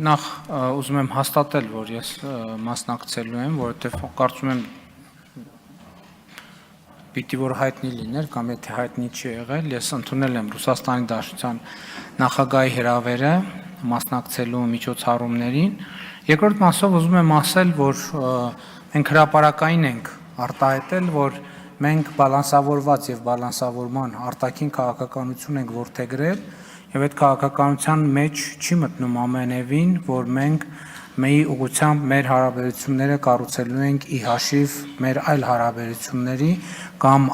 նախ ուզում եմ հաստատել, որ ես մասնակցելու եմ, որովհետև կարծում եմ պիտի որ հայտնի լիներ, կամ եթե հայտնի չի եղել, ես ընդունել եմ Ռուսաստանի Դաշնության նախագահի հրավերը մասնակցելու միջոցառումներին։ Երկրորդ մասով ուզում եմ ասել, որ մենք հրապարակային ենք արտահայտել, որ մենք բալանսավորված եւ բալանսավորման արտաքին քաղաքականություն ենք որդեգրել, եւ այդ քաղաքականության մեջ չի մտնում ամենևին, որ մենք մի ուղղությամբ մեր հարաբերությունները կառուցելու ենք ի հաշիվ մեր այլ հարաբերությունների կամ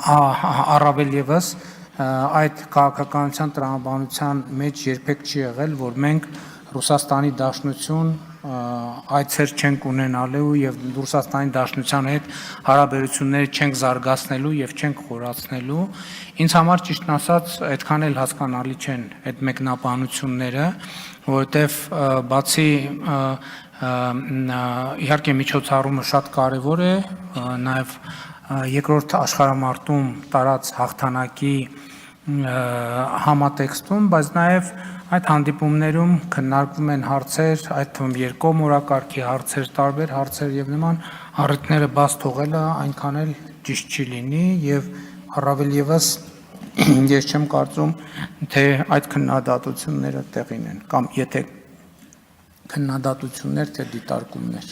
առավել եւս այդ քաղաքականության տրամաբանության մեջ երբեք չի եղել, որ մենք Ռուսաստանի Դաշնություն այցեր չենք ունենալու եւ Ռուսաստանի Դաշնության հետ հարաբերությունները չենք զարգացնելու եւ չենք խորացնելու։ Ինձ համար ճիշտն ասած այդքան էլ հասկանալի չեն այդ մեկնաբանությունները, որովհետեւ բացի իհարկե միջոցառումը շատ կարեւոր է, նաեւ երկրորդ աշխարհամարտում տարած հաղթանակի համատեքստում, բայց նաեւ այդ հանդիպումներում քննարկվում են հարցեր, այդ թվում երկկողմ օրակարգի հարցեր, տարբեր հարցեր եւ նման առիթները բաց թողելը այնքան էլ ճիշտ չի լինի եւ առավել եւս ես չեմ կարծում, թե այդ քննադատությունները տեղին են կամ եթե քննադատություններ թե դիտարկումներ